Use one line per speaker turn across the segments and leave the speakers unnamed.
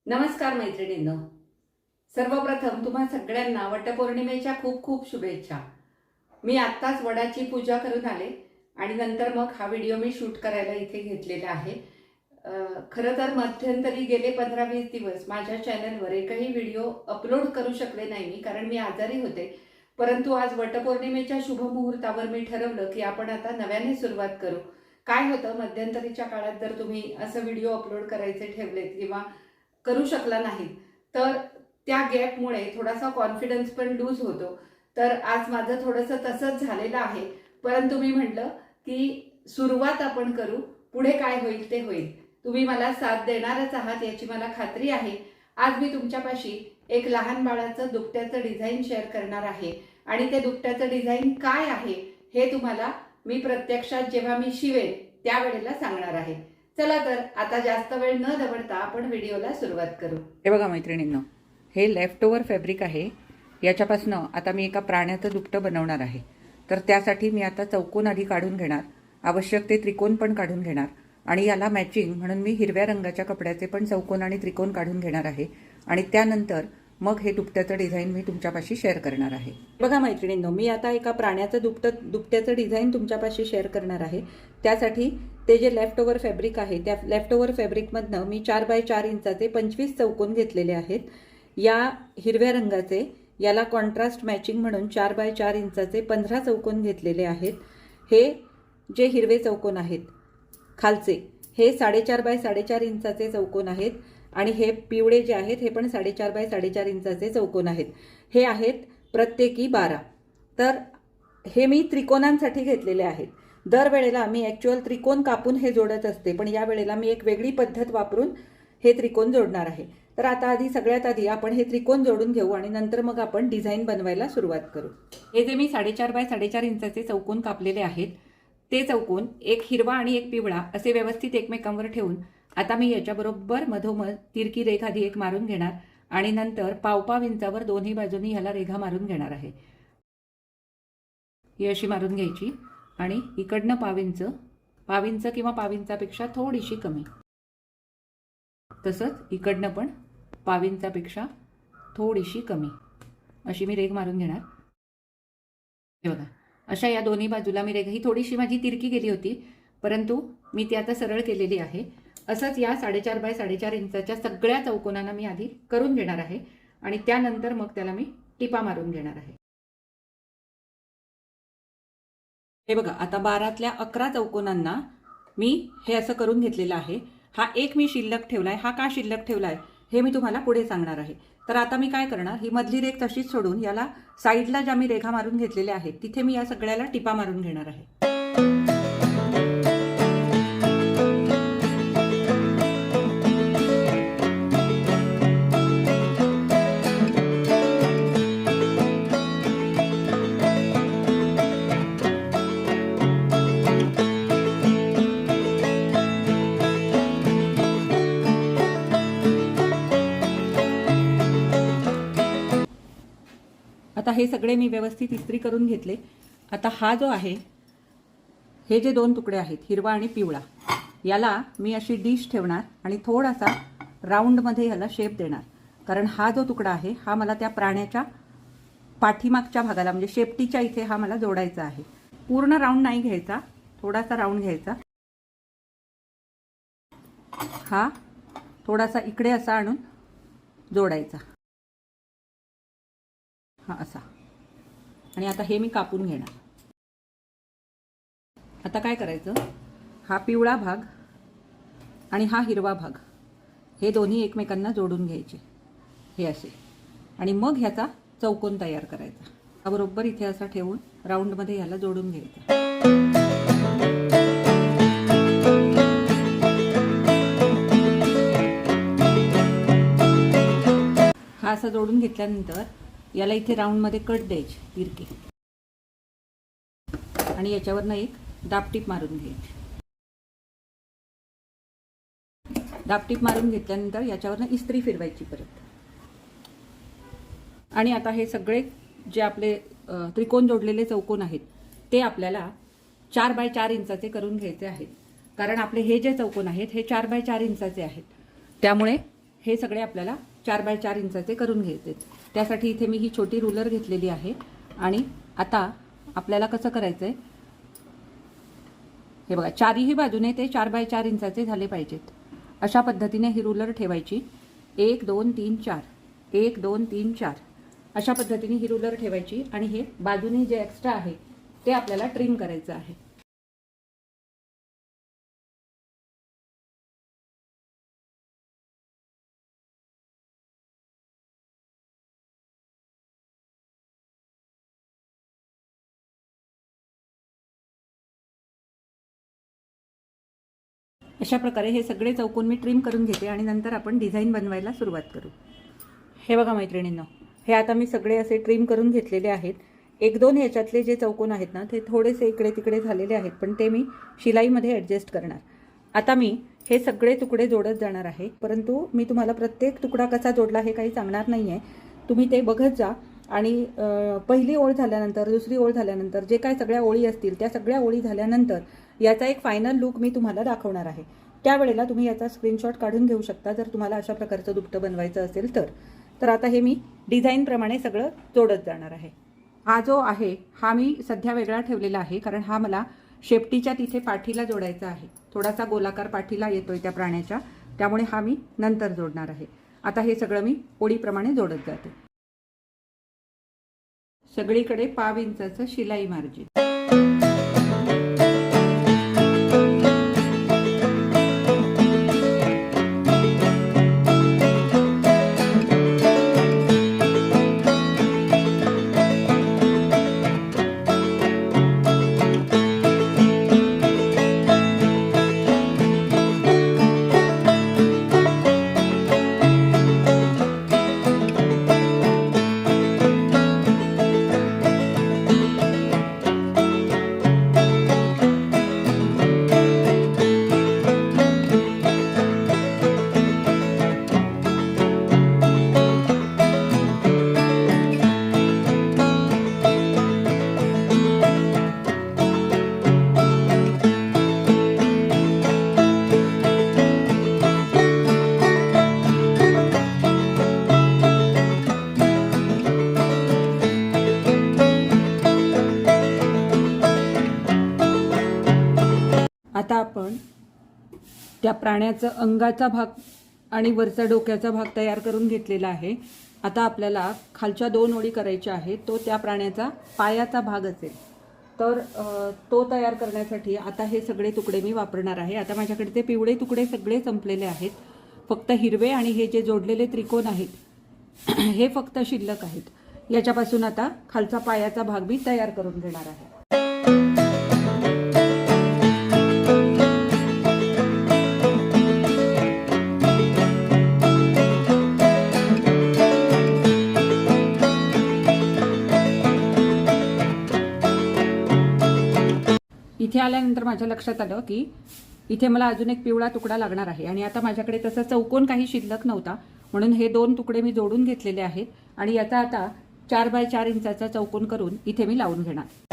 नमस्कार मैत्रिणींनो, सर्वप्रथम तुम्हा सगळ्यांना वटपौर्णिमेच्या खूप खूप शुभेच्छा। मी आत्ताच वडाची पूजा करून आले आणि नंतर मग हा व्हिडिओ मी शूट करायला इथे घेतलेला आहे। खरं तर मध्यंतरी गेले 15-20 दिवस माझ्या चॅनलवर एकही व्हिडिओ अपलोड करू शकले नाही मी, कारण मी आजारी होते। परंतु आज वटपौर्णिमेच्या शुभ मुहूर्तावर मी ठरवलं की आपण आता नव्याने सुरुवात करू। काय होतं, मध्यंतरीच्या काळात जर तुम्ही असं व्हिडिओ अपलोड करायचे ठेवलेत किंवा करू शकला नाही तर त्या गॅपमुळे थोडासा कॉन्फिडन्स पण लूज होतो। तर आज माझं थोडंसं तसंच झालेलं आहे, परंतु मी म्हटलं की सुरुवात आपण करू, पुढे काय होईल ते होईल। तुम्ही मला साथ देणारच आहात याची मला खात्री आहे। आज मी तुमच्यापाशी एक लहान बाळाचं दुपट्याचं डिझाईन शेअर करणार आहे आणि ते दुपट्याचं डिझाईन काय आहे हे तुम्हाला मी प्रत्यक्षात जेव्हा मी शिवेन त्यावेळेला सांगणार आहे। चला तर आता जास्त वेळ न दवडता आपण व्हिडिओला सुरुवात करू।
हे बघा मैत्रिणींनो, हे लेफ्ट ओव्हर फॅब्रिक आहे। याच्यापासनं आता मी एका प्राण्याचं दुपटं बनवणार आहे। तर त्यासाठी मी आता चौकोन आधी काढून घेणार, आवश्यक ते त्रिकोण पण काढून घेणार आणि याला मॅचिंग म्हणून मी हिरव्या रंगाच्या कपड्याचे पण चौकोन आणि त्रिकोण काढून घेणार आहे आणि त्यानंतर मग हे दुपट्याचं डिझाईन मी तुमच्यापाशी शेअर करणार आहे। बघा मैत्रिणींनो, मी आता एका प्राण्याचं दुपट्याचं डिझाईन तुमच्यापाशी शेअर करणार आहे। त्यासाठी ते जे लेफ्ट ओव्हर फॅब्रिक आहे त्या लेफ्ट ओव्हर फॅब्रिकमधनं मी 4 बाय 4 इंचाचे 25 चौकोन घेतलेले आहेत। या हिरव्या रंगाचे याला कॉन्ट्रास्ट मॅचिंग म्हणून 4 बाय 4 इंचाचे 15 चौकोन घेतलेले आहेत। हे जे हिरवे चौकोन आहेत खालचे हे 4.5 बाय 4.5 इंचाचे चौकोन आहेत आणि हे पिवळे जे आहेत हे पण 4.5 बाय 4.5 इंचाचे चौकोन आहेत। हे आहेत प्रत्येकी 12। तर हे मी त्रिकोणांसाठी घेतलेले आहेत। दरवेळेला मी ॲक्च्युअल त्रिकोण कापून हे जोडत असते, पण या वेळेला मी एक वेगळी पद्धत वापरून हे त्रिकोण जोडणार आहे। तर आता सगळ्यात आधी आपण हे त्रिकोण जोडून घेऊ आणि नंतर मग आपण डिझाईन बनवायला सुरुवात करू। हे जे मी 4.5 बाय 4.5 इंचाचे चौकोन कापलेले आहेत ते चौकोन एक हिरवा आणि एक पिवळा असे व्यवस्थित एकमेकांवर ठेवून आता मी याच्याबरोबर मधोमध तिरकी रेघ आधी एक मारून घेणार आणि नंतर पाव इंचावर दोन्ही बाजूनी ह्याला रेघा मारून घेणार आहे। ही अशी मारून घ्यायची आणि इकडनं पाव इंच किंवा पाव इंचापेक्षा थोडीशी कमी, तसंच इकडनं पण पाव इंचापेक्षा थोडीशी कमी अशी मी रेघ मारून घेणार। हे बघा, अशा या दोन्ही बाजूला मी रेघ, ही थोडीशी माझी तिरकी गेली होती परंतु मी ती आता सरळ केलेली आहे। असंच या 4.5 बाय 4.5 इंचाच्या सगळ्या चौकोनांना मी आधी करून घेणार आहे आणि त्यानंतर मग त्याला मी टिपा मारून घेणार आहे। हे बघा, आता 12तल्या 11 चौकोनांना मी हे असं करून घेतलेलं आहे। हा एक मी शिल्लक ठेवलाय। हा का शिल्लक ठेवलाय हे मी तुम्हाला पुढे सांगणार आहे। तर आता मी काय करणार, ही मधली रेघ तशीच सोडून याला साईडला ज्या मी रेघा मारून घेतलेल्या आहेत तिथे मी या सगळ्याला टिपा मारून घेणार आहे। आता हे सगळे मी व्यवस्थित इस्त्री करून घेतले। आता हा जो आहे, हे जे दोन तुकडे आहेत हिरवा आणि पिवळा, याला मी अशी डिश ठेवणार आणि थोडासा राऊंडमध्ये याला शेप देणार, कारण हा जो तुकडा आहे हा मला त्या प्राण्याच्या पाठीमागच्या भागाला म्हणजे शेपटीच्या इथे हा मला जोडायचा आहे। पूर्ण राऊंड नाही घ्यायचा, थोडासा राऊंड घ्यायचा। हा थोडासा इकडे असा आणून जोडायचा, हा असा। आणि आता हे मी कापून घेणार। आता काय करायचं, हा पिवळा भाग आणि हा हिरवा भाग हे दोन्ही एकमेकांना जोडून घ्यायचे, हे असे, आणि मग ह्याचा चौकोन तयार करायचा। हा बरोबर इथे असा ठेवून राऊंडमध्ये ह्याला जोडून घ्यायचा। हा असा जोडून घेतल्यानंतर याला इथे राऊंडमध्ये कट द्यायची तिरकी आणि याच्यावरनं एक दाबटीप मारून घ्यायची। दाबटीप मारून घेतल्यानंतर याच्यावरनं इस्त्री फिरवायची परत। आणि आता हे सगळे जे आपले त्रिकोण जोडलेले चौकोन आहेत ते आपल्याला 4 बाय 4 इंचाचे करून घ्यायचे आहेत, कारण आपले हे जे चौकोन आहेत हे 4 बाय 4 इंचाचे आहेत। त्यामुळे हे सगळे आपल्याला 4 बाय 4 इंचाचे करून घ्यायचे. त्यासाठी इथे मी ही छोटी रुलर घेतलेली आहे. आणि आता आपल्याला कसं करायचं आहे, हे बघा, चारही बाजूने ते 4 बाय 4 इंचाचे झाले पाहिजेत. अशा पद्धतीने ही रुलर ठेवायची. 1 2 3 4, 1 2 3 4 अशा पद्धतीने ही रुलर ठेवायची. आणि हे बाजूने जे एक्स्ट्रा आहे ते आपल्याला ट्रिम करायचं आहे. अशा प्रकारे हे सगळे चौकोन मी ट्रिम करून घेते आणि नंतर आपण डिझाईन बनवायला सुरुवात करू. हे बघा मैत्रिणींनो, हे आता मी सगळे असे ट्रिम करून घेतलेले आहेत. 1-2 ह्याच्यातले जे चौकोन आहेत ना, ते थोडेसे इकडे तिकडे झालेले आहेत, पण ते मी शिलाईमध्ये ॲडजस्ट करणार. आता मी हे सगळे तुकडे जोडत जाणार आहे, परंतु मी तुम्हाला प्रत्येक तुकडा कसा जोडला हे काही सांगणार नाही आहे. तुम्ही ते बघत जा आणि पहिली ओळ झाल्यानंतर, दुसरी ओळ झाल्यानंतर, जे काय सगळ्या ओळी असतील त्या सगळ्या ओळी झाल्यानंतर याचा एक फायनल लुक मी तुम्हाला दाखवणार आहे. त्यावेळेला तुम्ही याचा स्क्रीनशॉट काढून घेऊ शकता जर तुम्हाला अशा प्रकारचं दुपटं बनवायचं असेल तर. तर आता हे मी डिझाईनप्रमाणे सगळं जोडत जाणार आहे. हा जो आहे हा मी सध्या वेगळा ठेवलेला आहे, कारण हा मला शेपटीच्या तिथे पाठीला जोडायचा आहे. थोडासा गोलाकार पाठीला येतोय त्या प्राण्याच्या, त्यामुळे हा मी नंतर जोडणार आहे. आता हे सगळं मी ओळीप्रमाणे जोडत जाते. सगळीकडे 1/2 इंचाचं शिलाई मार्जिन. आता आपण त्या प्राण्याचं अंगाचा भाग आणि वरचा डोक्याचा भाग तयार करून घेतलेला आहे. आता आपल्याला खालच्या 2 ओळी करायच्या आहेत. तो त्या प्राण्याचा पायाचा भाग असेल, तर तो तयार करण्यासाठी आता हे सगळे तुकडे मी वापरणार आहे. आता माझ्याकडे ते पिवळे तुकडे सगळे संपलेले आहेत. फक्त हिरवे आणि हे जे जोडलेले त्रिकोण आहेत हे फक्त शिल्लक आहेत. याच्यापासून आता खालचा पायाचा भाग मी तयार करून घेणार आहे. इथे आल्यानंतर माझ्या लक्षात आलं की इथे मला अजून एक पिवळा तुकडा लागणार आहे. आणि आता माझ्याकडे तसा चौकोन काही शिल्लक नव्हता, म्हणून हे 2 तुकडे मी जोडून घेतलेले आहेत. आणि याचा आता 4 बाय 4 इंचाचा चौकोन करून इथे मी लावून घेणार.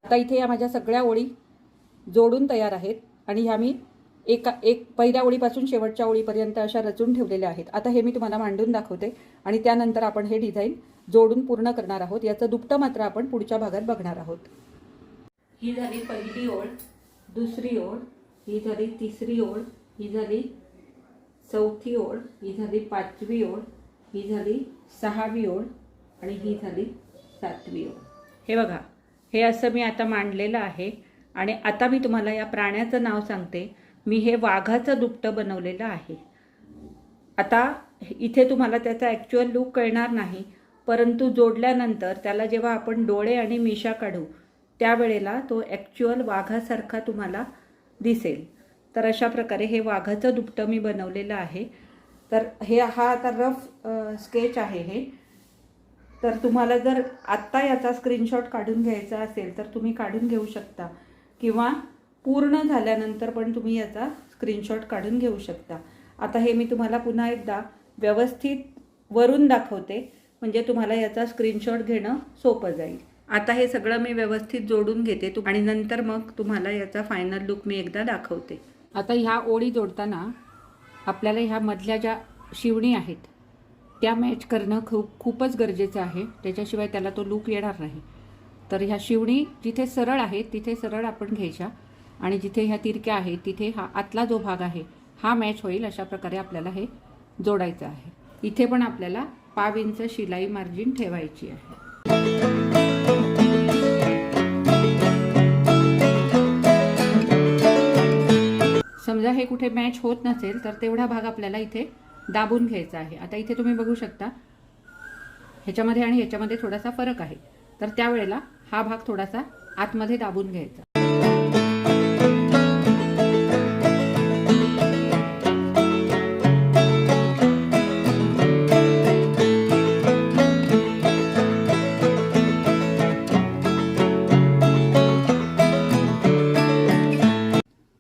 आता इथे या माझ्या सगळ्या ओळी जोडून तयार आहेत आणि ह्या मी एक पहिल्या ओळीपासून शेवटच्या ओळीपर्यंत अशा रचून ठेवलेल्या आहेत. आता हे मी तुम्हाला मांडून दाखवते आणि त्यानंतर आपण हे डिझाईन जोडून पूर्ण करणार आहोत. याचं दुपटं मात्र आपण पुढच्या भागात बघणार आहोत. ही झाली पहिली ओळ, दुसरी ओळ, ही झाली तिसरी ओळ, ही झाली चौथी ओळ, ही झाली 5वी ओळ, ही झाली 6वी ओळ आणि ही झाली 7वी ओळ. हे बघा, हे असं मी आता मांडलेलं आहे. आणि आता मी तुम्हाला या प्राण्याचं नाव सांगते. मी हे वाघाचं दुपटं बनवलेलं आहे. आता इथे तुम्हाला त्याचा ॲक्च्युअल लूक कळणार नाही, परंतु जोडल्यानंतर त्याला जेव्हा आपण डोळे आणि मिशा काढू त्यावेळेला तो ॲक्च्युअल वाघासारखा तुम्हाला दिसेल. तर अशा प्रकारे हे वाघाचं दुपटं मी बनवलेलं आहे. तर हा आता रफ स्केच आहे हे. तर तुम्हाला जर आत्ता याचा स्क्रीनशॉट काढून घ्यायचा असेल तर तुम्ही काढून घेऊ शकता, किंवा पूर्ण झाल्यानंतर पण तुम्ही याचा स्क्रीनशॉट काढून घेऊ शकता. आता हे मी तुम्हाला पुन्हा एकदा व्यवस्थित वरून दाखवते, म्हणजे तुम्हाला याचा स्क्रीनशॉट घेणं सोपं जाईल. आता हे सगळं मी व्यवस्थित जोडून घेते आणि नंतर मग तुम्हाला याचा फायनल लुक मी एकदा दाखवते. आता ह्या ओळी जोडताना आपल्याला ह्या मधल्या ज्या शिवणी आहेत त्या मॅच करणं खूपच गरजेचं आहे. त्याच्याशिवाय त्याला तो लूक येणार नाही. तर ह्या शिवणी जिथे सरळ आहेत तिथे सरळ आपण घ्यायच्या, आणि जिथे ह्या तिरक्या आहेत तिथे हा आतला जो भाग आहे हा मॅच होईल अशा प्रकारे आपल्याला हे जोडायचं आहे. इथे पण आपल्याला 1/2 इंच शिलाई मार्जिन ठेवायची आहे. समजा हे कुठे मॅच होत नसेल तर तेवढा भाग आपल्याला इथे दाबून घ्यायचा आहे. आता इथे तुम्ही बघू शकता ह्याच्यामध्ये आणि ह्याच्यामध्ये थोडासा फरक आहे. तर त्यावेळेला हा भाग थोडासा आतमध्ये दाबून घ्यायचा.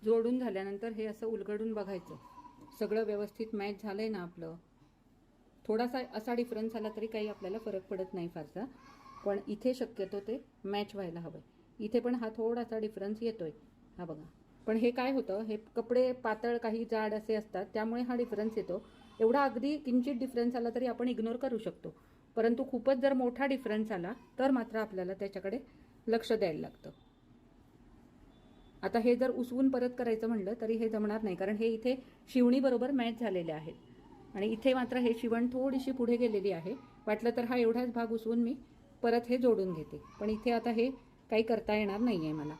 जोडून झाल्यानंतर हे असं उलगडून बघायचं, सगळं व्यवस्थित मॅच झालंय ना आपलं. थोडासा असा डिफरन्स आला तरी काही आपल्याला फरक पडत नाही फारसा, पण इथे शक्यतो ते मॅच व्हायला हवं. इथे पण हा थोडासा डिफरन्स येतोय, हा बघा. पण हे काय होतं, हे कपडे पातळ काही जाड असे असतात त्यामुळे हा डिफरन्स येतो. एवढा अगदी किंचित डिफरन्स आला तरी आपण इग्नोर करू शकतो, परंतु खूपच जर मोठा डिफरन्स आला तर मात्र आपल्याला त्याच्याकडे लक्ष द्यायला लागतं. आता हे जर उसवून परत करायचं म्हणलं तरी हे जमणार नाही, कारण हे इथे शिवणी बरोबर मॅच झालेले आहेत, आणि इथे मात्र हे शिवण थोडीशी पुढे गेलेली आहे. वाटलं तर हा एवढाच भाग उसवून मी परत हे जोडून घेते, पण इथे आता हे काही करता येणार नाही आहे मला.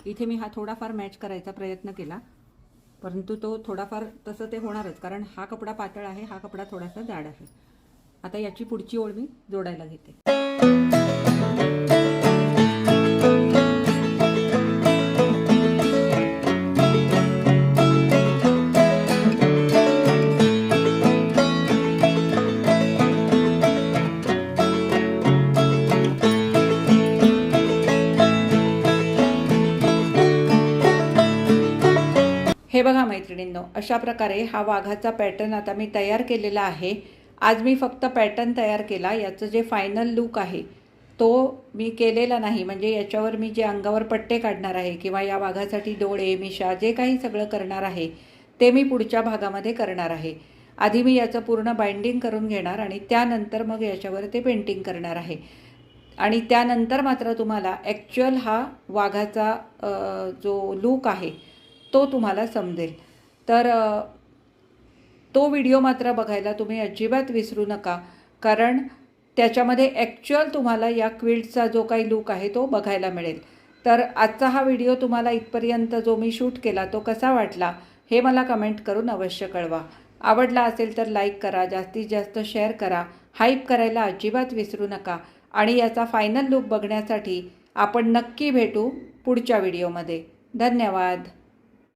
इथे मी हा थोडाफार मॅच करायचा प्रयत्न केला, परंतु तो थोडाफार तसं ते होणारच, कारण हा कपडा पातळ आहे, हा कपडा थोडासा जाड आहे. आता याची पुढची ओळ मी जोडायला घेते. हे बघा मैत्रिणींनो, अशा प्रकारे हा वाघाचा पॅटर्न आता मी तयार केलेला आहे. आज मी फक्त पॅटर्न तयार केला, याचं जे फायनल लूक आहे तो मी केलेला नाही. म्हणजे याच्यावर मी जे अंगावर पट्टे काढणार आहे किंवा या वाघासाठी डोळे मिशा जे काही सगळं करणार आहे ते मी पुढच्या भागामध्ये करणार आहे. आधी मी याचं पूर्ण बाइंडिंग करून घेणार आणि त्यानंतर मग याच्यावर ते पेंटिंग करणार आहे, आणि त्यानंतर मात्र तुम्हाला ॲक्च्युअल हा वाघाचा जो लूक आहे तो तुम्हाला समजेल. तर तो व्हिडिओ मात्र बघायला तुम्ही अजिबात विसरू नका, कारण त्याच्यामध्ये ॲक्च्युअल तुम्हाला या क्विल्टचा जो काही लूक आहे तो बघायला मिळेल. तर आजचा हा व्हिडिओ तुम्हाला इथपर्यंत जो मी शूट केला तो कसा वाटला हे मला कमेंट करून अवश्य कळवा. आवडला असेल तर लाईक करा, जास्तीत जास्त शेअर करा, हाईप करायला अजिबात विसरू नका. आणि याचा फायनल लूक बघण्यासाठी आपण नक्की भेटू पुढच्या व्हिडिओमध्ये. धन्यवाद.